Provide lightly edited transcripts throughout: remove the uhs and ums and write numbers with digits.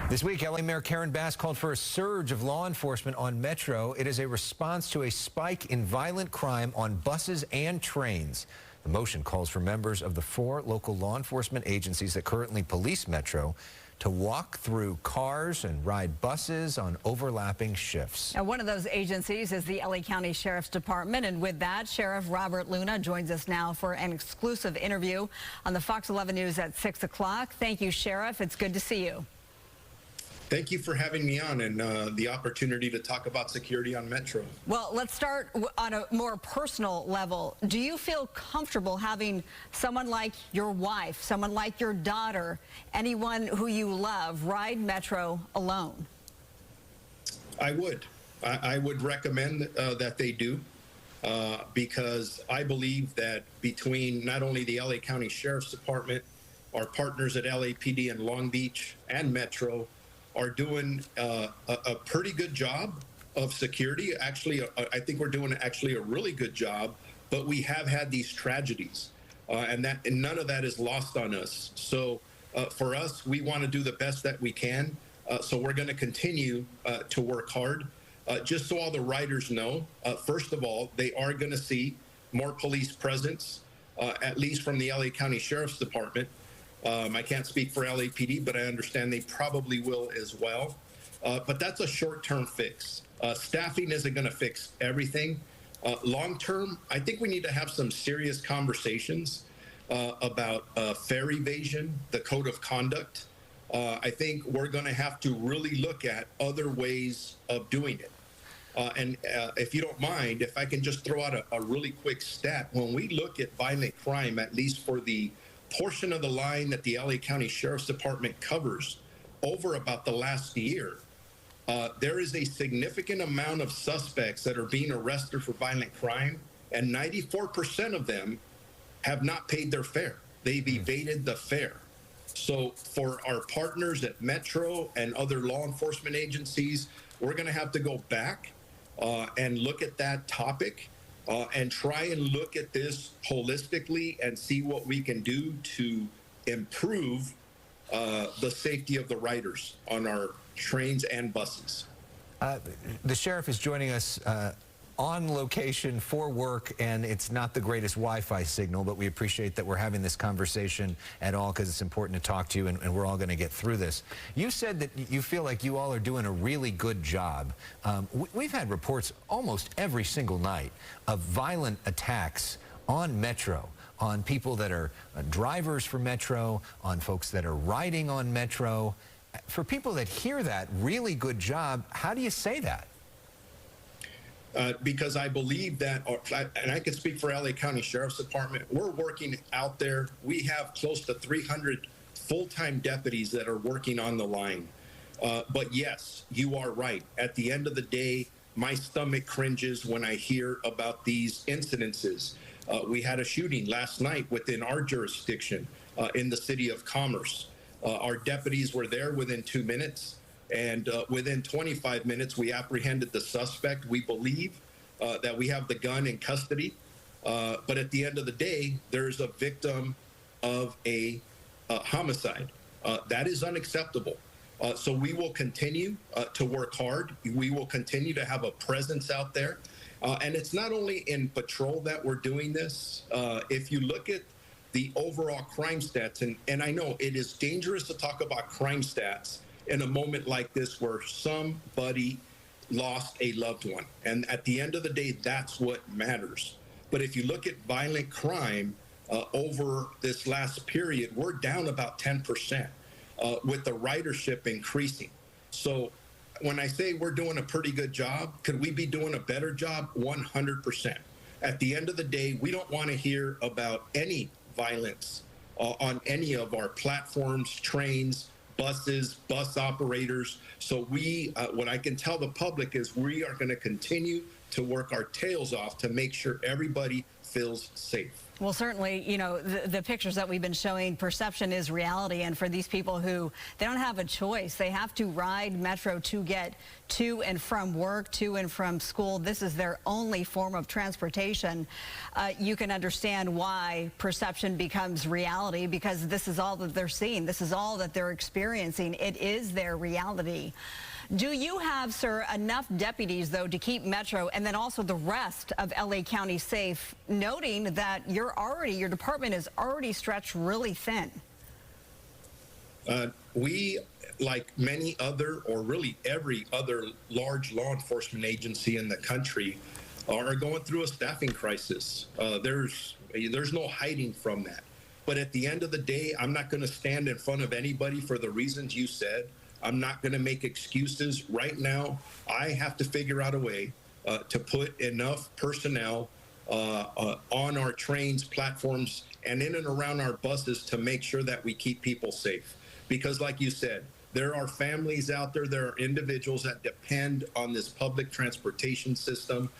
This week, LA Mayor Karen Bass called for a surge of law enforcement on Metro. It is a response to a spike in violent crime on buses and trains. The motion calls for members of the 4 local law enforcement agencies that currently police Metro to walk through cars and ride buses on overlapping shifts. Now, one of those agencies is the LA County Sheriff's Department, and with that, Sheriff Robert Luna joins us now for an exclusive interview on the Fox 11 News at 6 o'clock. Thank you, Sheriff. It's good to see you. Thank you for having me on and the opportunity to talk about security on Metro. Well, let's start on a more personal level. Do you feel comfortable having someone like your wife, someone like your daughter, anyone who you love, ride Metro alone? I would. I would recommend that they do because I believe that between not only the LA County Sheriff's Department, our partners at LAPD and Long Beach and Metro, are doing a pretty good job of security. Actually, I think we're doing actually a really good job, but we have had these tragedies and none of that is lost on us. So for us, we want to do the best that we can. So we're going to continue to work hard. Just so all the riders know, first of all, they are going to see more police presence, at least from the LA County Sheriff's Department. I can't speak for LAPD, but I understand they probably will as well. But that's a short-term fix. Staffing isn't going to fix everything. Long-term, I think we need to have some serious conversations about fare evasion, the code of conduct. I think we're going to have to really look at other ways of doing it. And if you don't mind, if I can just throw out a really quick stat. When we look at violent crime, at least for the portion of the line that the LA County Sheriff's Department covers over about the last year, there is a significant amount of suspects that are being arrested for violent crime, and 94% of them have not paid their fare. They've evaded the fare. So for our partners at Metro and other law enforcement agencies, we're going to have to go back and look at that topic and try and look at this holistically and see what we can do to improve the safety of the riders on our trains and buses. The sheriff is joining us on location for work, and it's not the greatest Wi-Fi signal, but we appreciate that we're having this conversation at all because it's important to talk to you, and we're all going to get through this. You said that you feel like you all are doing a really good job. We've had reports almost every single night of violent attacks on Metro, on people that are drivers for Metro, on folks that are riding on Metro. For people that hear that really good job, how do you say that? Because I believe that, and I can speak for LA County Sheriff's Department, we're working out there. We have close to 300 full-time deputies that are working on the line. But yes, you are right. At the end of the day, my stomach cringes when I hear about these incidences. We had a shooting last night within our jurisdiction in the city of Commerce. Our deputies were there within 2 minutes. And within 25 minutes, we apprehended the suspect. We believe that we have the gun in custody. But at the end of the day, there's a victim of a homicide. That is unacceptable. So we will continue to work hard. We will continue to have a presence out there. And it's not only in patrol that we're doing this. If you look at the overall crime stats, and I know it is dangerous to talk about crime stats in a moment like this where somebody lost a loved one. And at the end of the day, that's what matters. But if you look at violent crime over this last period, we're down about 10% with the ridership increasing. So when I say we're doing a pretty good job, could we be doing a better job? 100%. At the end of the day, we don't want to hear about any violence on any of our platforms, trains, buses, bus operators. So what I can tell the public is we are going to continue to work our tails off to make sure everybody feels safe. Well, certainly, you know, the pictures that we've been showing, perception is reality. And for these people who, they don't have a choice. They have to ride Metro to get to and from work, to and from school. This is their only form of transportation. You can understand why perception becomes reality, because this is all that they're seeing. This is all that they're experiencing. It is their reality. Do you have, sir, enough deputies, though, to keep Metro and then also the rest of LA County safe, noting that your department is already stretched really thin? We, like many other, or really every other large law enforcement agency in the country, are going through a staffing crisis. There's no hiding from that. But at the end of the day, I'm not going to stand in front of anybody for the reasons you said. I'm not going to make excuses. Right now, I have to figure out a way to put enough personnel on our trains, platforms, and in and around our buses to make sure that we keep people safe. Because like you said, there are families out there, there are individuals that depend on this public transportation system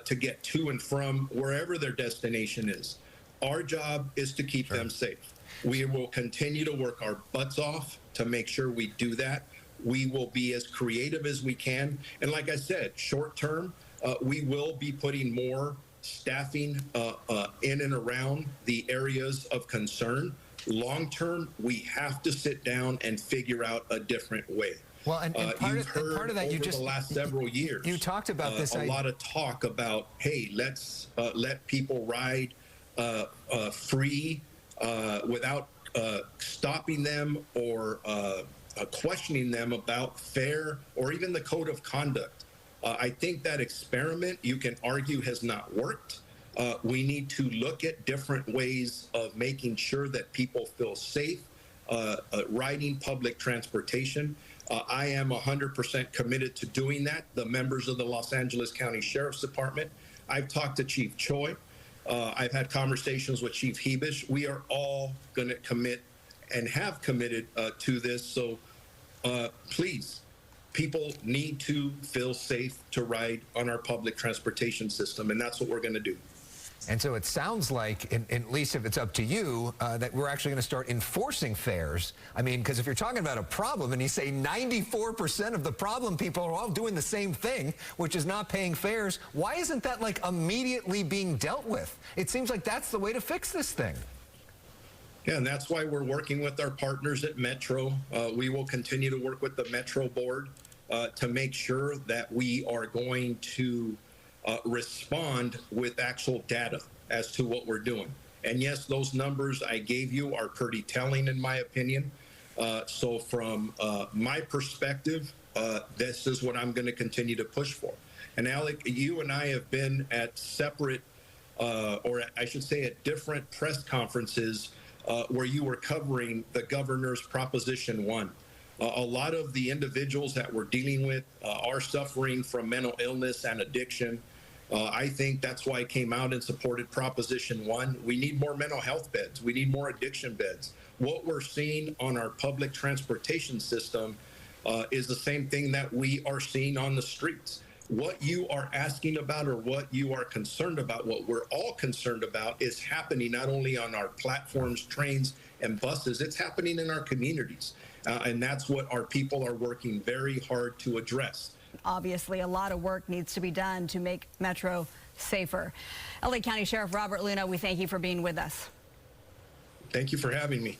to get to and from wherever their destination is. Our job is to keep them safe. We will continue to work our butts off to make sure we do that. We will be as creative as we can. And like I said, short term, we will be putting more staffing in and around the areas of concern. Long term, we have to sit down and figure out a different way. Well, and part of that, you just, the last several years, you talked about this. A lot of talk about, hey, let's let people ride free without stopping them or questioning them about fare or even the code of conduct. I think that experiment, you can argue, has not worked. We need to look at different ways of making sure that people feel safe riding public transportation. I am 100% committed to doing that. The members of the Los Angeles County Sheriff's Department, I've talked to Chief Choi. I've had conversations with Chief Hebish. We are all going to commit and have committed to this. So please, people need to feel safe to ride on our public transportation system, and that's what we're going to do. And so it sounds like, at least if it's up to you, that we're actually going to start enforcing fares. I mean, because if you're talking about a problem and you say 94% of the problem people are all doing the same thing, which is not paying fares, why isn't that like immediately being dealt with? It seems like that's the way to fix this thing. Yeah, and that's why we're working with our partners at Metro. We will continue to work with the Metro Board to make sure that we are going to respond with actual data as to what we're doing. And yes, those numbers I gave you are pretty telling in my opinion. So from my perspective, this is what I'm going to continue to push for. And Alec, you and I have been at separate, or I should say at different press conferences where you were covering the governor's Proposition 1. A lot of the individuals that we're dealing with are suffering from mental illness and addiction. I think that's why I came out and supported Proposition 1. We need more mental health beds. We need more addiction beds. What we're seeing on our public transportation system is the same thing that we are seeing on the streets. What you are asking about or what you are concerned about, what we're all concerned about, is happening not only on our platforms, trains, and buses, it's happening in our communities. And that's what our people are working very hard to address. Obviously, a lot of work needs to be done to make Metro safer. LA County Sheriff Robert Luna, we thank you for being with us. Thank you for having me.